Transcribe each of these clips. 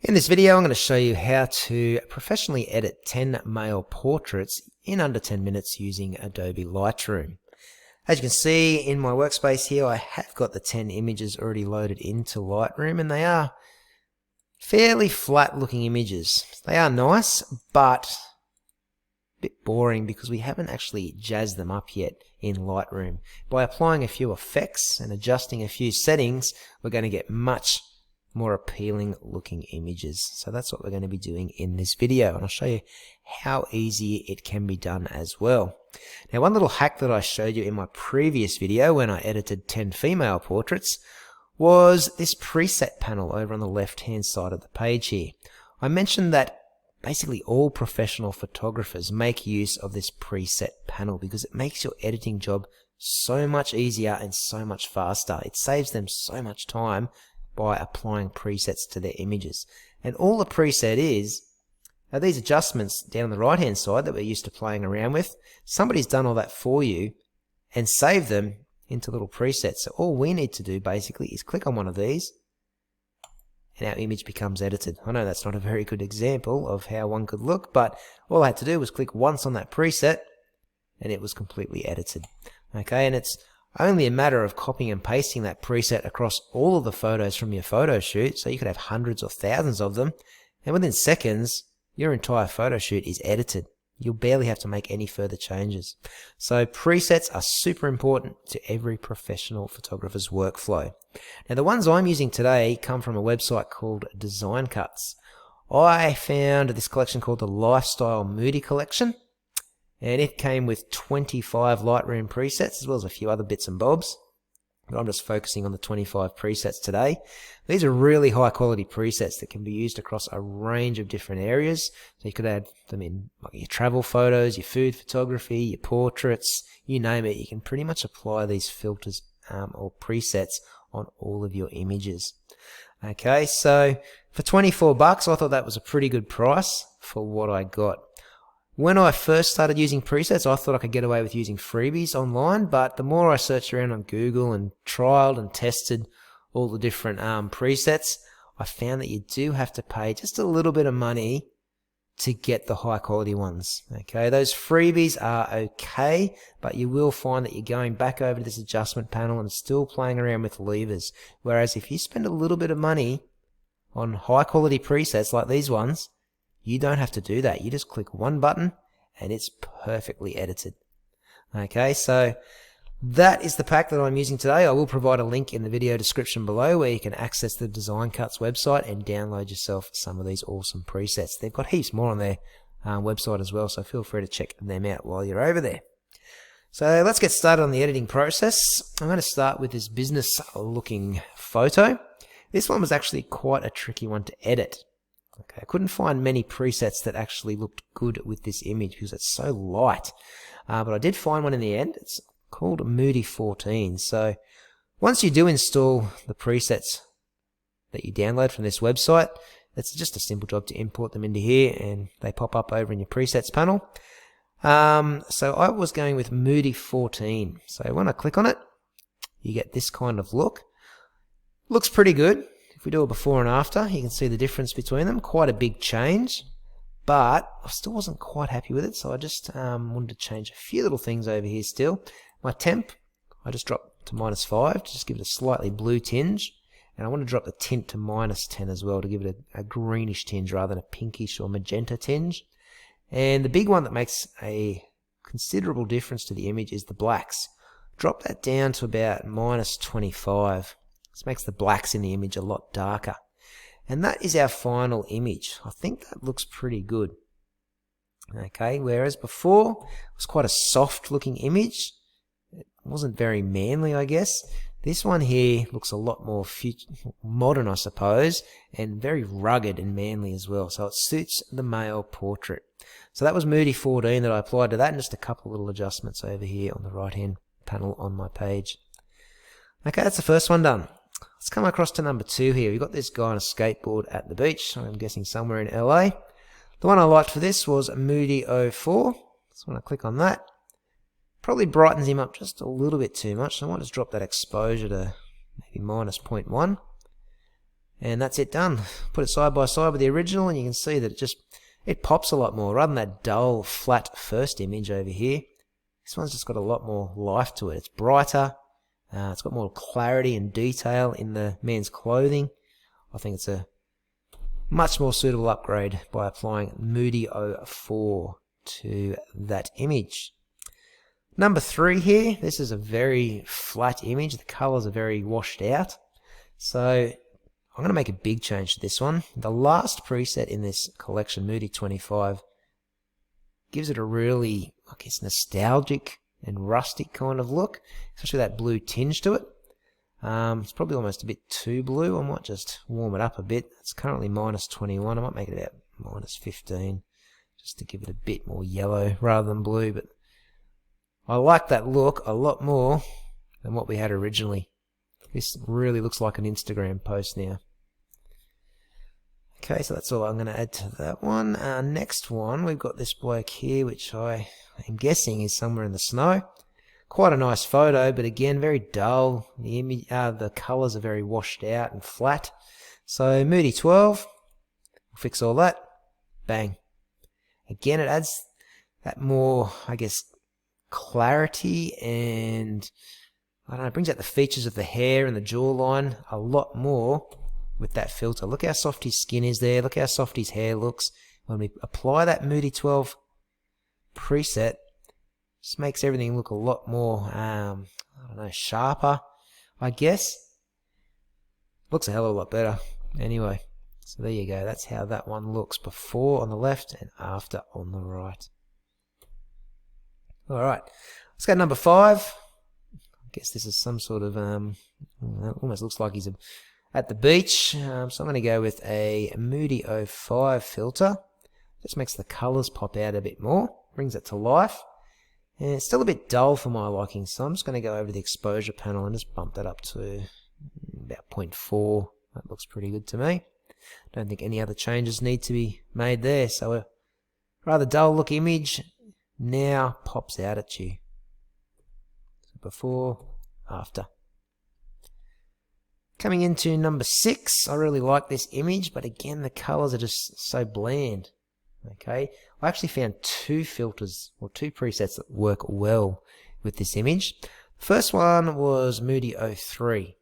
In this video, I'm going to show you how to professionally edit 10 male portraits in under 10 minutes using Adobe Lightroom. As you can see in my workspace here, I have got the 10 images already loaded into Lightroom, and they are fairly flat looking images. They are nice, but a bit boring because we haven't actually jazzed them up yet in Lightroom. By applying a few effects and adjusting a few settings, we're going to get much more appealing looking images. So that's what we're going to be doing in this video, and I'll show you how easy it can be done as well. Now, one little hack that I showed you in my previous video when I edited 10 female portraits was this preset panel over on the left hand side of the page here. I mentioned that basically all professional photographers make use of this preset panel because it makes your editing job so much easier and so much faster. It saves them so much time by applying presets to their images. And all the preset is are these adjustments down on the right hand side that we're used to playing around with. Somebody's done all that for you and saved them into little presets. So all we need to do basically is click on one of these and our image becomes edited. I know that's not a very good example of how one could look, but all I had to do was click once on that preset and it was completely edited. Okay, and it's only a matter of copying and pasting that preset across all of the photos from your photo shoot, so you could have hundreds or thousands of them, and within seconds your entire photo shoot is edited. You'll barely have to make any further changes. So presets are super important to every professional photographer's workflow. Now, the ones I'm using today come from a website called Design Cuts. I found this collection called the Lifestyle Moody Collection, and it came with 25 Lightroom presets as well as a few other bits and bobs. But I'm just focusing on the 25 presets today. These are really high quality presets that can be used across a range of different areas. So you could add them in like your travel photos, your food photography, your portraits, you name it. You can pretty much apply these filters or presets on all of your images. Okay, so for 24 bucks, I thought that was a pretty good price for what I got. When I first started using presets, I thought I could get away with using freebies online, but the more I searched around on Google and trialed and tested all the different presets, I found that you do have to pay just a little bit of money to get the high quality ones. Okay, those freebies are okay, but you will find that you're going back over to this adjustment panel and still playing around with levers. Whereas if you spend a little bit of money on high quality presets like these ones, you don't have to do that. You just click one button and it's perfectly edited. Okay, so that is the pack that I'm using today. I will provide a link in the video description below where you can access the Design Cuts website and download yourself some of these awesome presets. They've got heaps more on their website as well, so feel free to check them out while you're over there. So let's get started on the editing process. I'm going to start with this business looking photo. This one was actually quite a tricky one to edit. Okay, I couldn't find many presets that actually looked good with this image because it's so light. But I did find one in the end. It's called Moody 14. So once you do install the presets that you download from this website, it's just a simple job to import them into here and they pop up over in your presets panel. So I was going with Moody 14. So when I click on it, you get this kind of look. Looks pretty good. If we do a before and after, you can see the difference between them. Quite a big change, but I still wasn't quite happy with it, so I just wanted to change a few little things over here still. My temp, I just dropped to -5 to just give it a slightly blue tinge, and I want to drop the tint to -10 as well to give it a greenish tinge rather than a pinkish or magenta tinge. And the big one that makes a considerable difference to the image is the blacks. Drop that down to about -25. This makes the blacks in the image a lot darker. And that is our final image. I think that looks pretty good. Okay, whereas before it was quite a soft looking image. It wasn't very manly, I guess. This one here looks a lot more modern, I suppose, and very rugged and manly as well. So it suits the male portrait. So that was Moody 14 that I applied to that, and just a couple little adjustments over here on the right hand panel on my page. Okay, that's the first one done. Let's come across to number 2 here. We've got this guy on a skateboard at the beach. I'm guessing somewhere in LA. The one I liked for this was Moody 04. So when I click on that, probably brightens him up just a little bit too much. So I might just drop that exposure to maybe -0.1. And that's it done. Put it side by side with the original and you can see that it pops a lot more. Rather than that dull, flat first image over here, this one's just got a lot more life to it. It's brighter, it's got more clarity and detail in the man's clothing. I think it's a much more suitable upgrade by applying Moody 04 to that image. Number 3 here, this is a very flat image. The colors are very washed out. So I'm going to make a big change to this one. The last preset in this collection, Moody 25, gives it a really, I guess, nostalgic and rustic kind of look, especially that blue tinge to it. It's probably almost a bit too blue. I might just warm it up a bit. It's currently minus 21. I might make it about minus 15 just to give it a bit more yellow rather than blue. But I like that look a lot more than what we had originally. This really looks like an Instagram post now. Okay, so that's all I'm going to add to that one. Next one, we've got this bloke here, which I am guessing is somewhere in the snow. Quite a nice photo, but again, very dull. The image, the colours are very washed out and flat. So Moody 12, we'll fix all that. Bang. Again, it adds that more, I guess, clarity and, I don't know, it brings out the features of the hair and the jawline a lot more with that filter. Look how soft his skin is there. Look how soft his hair looks. When we apply that Moody 12 preset, just makes everything look a lot more, I don't know, sharper, I guess. Looks a hell of a lot better. Anyway, so there you go. That's how that one looks before on the left and after on the right. Alright, let's go to number 5. I guess this is some sort of, almost looks like he's at the beach. So I'm going to go with a Moody 05 filter. Just makes the colours pop out a bit more, brings it to life. And it's still a bit dull for my liking, so I'm just going to go over to the exposure panel and just bump that up to about 0.4. That looks pretty good to me. Don't think any other changes need to be made there. So a rather dull look image now pops out at you. So before, after. Coming into number 6, I really like this image, but again the colours are just so bland. Okay, I actually found 2 filters or 2 presets that work well with this image. The first one was Moody 03.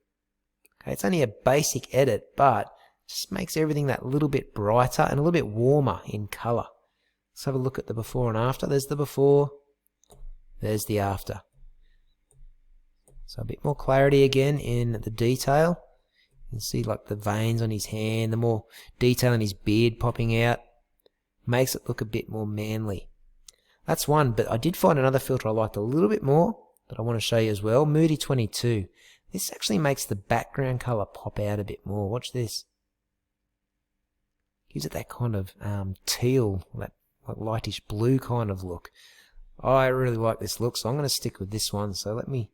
Okay, it's only a basic edit, but just makes everything that little bit brighter and a little bit warmer in colour. Let's have a look at the before and after. There's the before, there's the after. So a bit more clarity again in the detail. You can see like the veins on his hand, the more detail in his beard popping out. Makes it look a bit more manly. That's one, but I did find another filter I liked a little bit more that I want to show you as well. Moody 22. This actually makes the background color pop out a bit more. Watch this. Gives it that kind of teal, that like lightish blue kind of look. I really like this look, so I'm going to stick with this one. So let me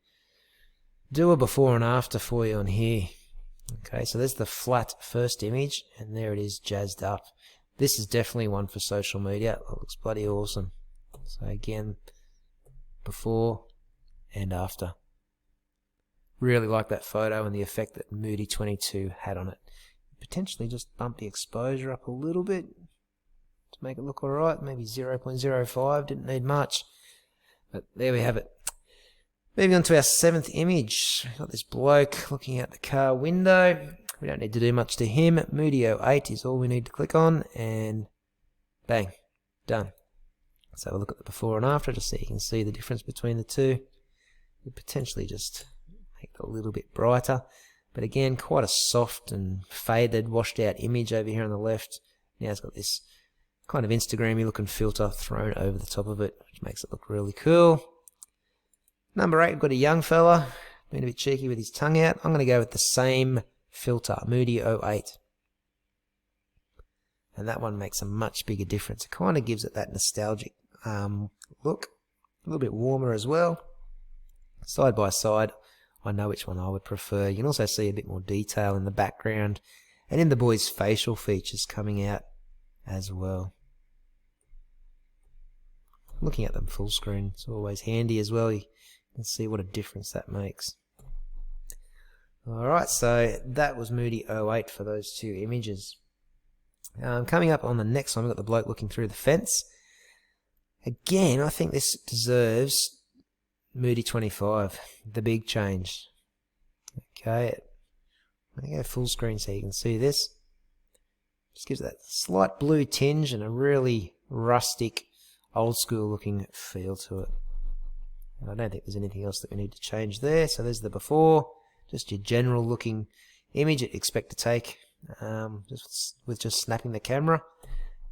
do a before and after for you on here. Okay, so there's the flat first image, and there it is jazzed up. This is definitely one for social media. It looks bloody awesome. So again, before and after. Really like that photo and the effect that Moody 22 had on it. Potentially just bump the exposure up a little bit to make it look alright. Maybe 0.05, didn't need much. But there we have it. Moving on to our 7th image. Got this bloke looking out the car window. We don't need to do much to him. Moody 08 is all we need to click on, and bang, done. Let's have a look at the before and after just so you can see the difference between the two. You potentially just make it a little bit brighter, but again, quite a soft and faded, washed out image over here on the left. Now it's got this kind of Instagram-y looking filter thrown over the top of it, which makes it look really cool. Number 8, we've got a young fella, being a bit cheeky with his tongue out. I'm going to go with the same filter, Moody 08. And that one makes a much bigger difference. It kind of gives it that nostalgic look. A little bit warmer as well. Side by side, I know which one I would prefer. You can also see a bit more detail in the background and in the boy's facial features coming out as well. Looking at them full screen, it's always handy as well. You can see what a difference that makes. Alright, so that was Moody 08 for those two images. Coming up on the next one, we've got the bloke looking through the fence. Again, I think this deserves Moody 25, the big change. Okay, I'm going to go full screen so you can see this. Just gives that slight blue tinge and a really rustic, old school looking feel to it. And I don't think there's anything else that we need to change there. So there's the before, just your general looking image you'd expect to take just snapping the camera.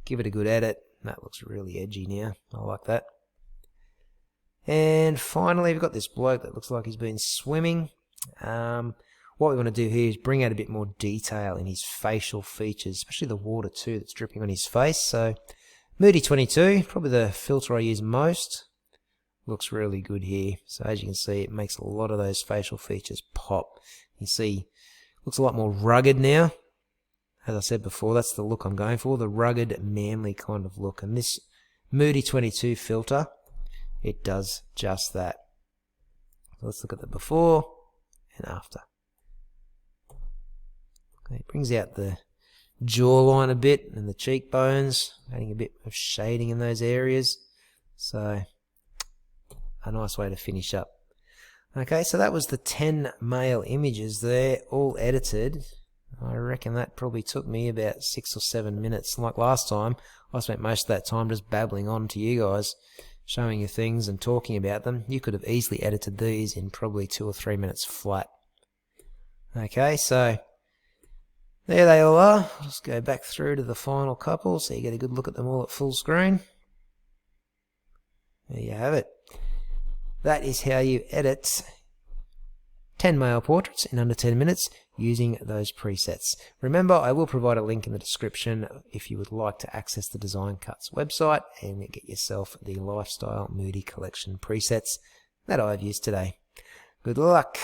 Give it a good edit. That looks really edgy now. I like that. And finally, we've got this bloke that looks like he's been swimming. What we want to do here is bring out a bit more detail in his facial features, especially the water too that's dripping on his face. So Moody 22, probably the filter I use most. Looks really good here. So as you can see, it makes a lot of those facial features pop. You see, looks a lot more rugged now. As I said before, that's the look I'm going for, the rugged, manly kind of look. And this Moody 22 filter, it does just that. So let's look at the before and after. Okay, it brings out the jawline a bit and the cheekbones, adding a bit of shading in those areas. So a nice way to finish up. Okay, so that was the 10 male images there, all edited. I reckon that probably took me about 6 or 7 minutes. Like last time, I spent most of that time just babbling on to you guys, showing you things and talking about them. You could have easily edited these in probably 2 or 3 minutes flat. Okay, so there they all are. I'll just go back through to the final couple so you get a good look at them all at full screen. There you have it. That is how you edit 10 male portraits in under 10 minutes using those presets. Remember, I will provide a link in the description if you would like to access the Design Cuts website and get yourself the Lifestyle Moody Collection presets that I've used today. Good luck!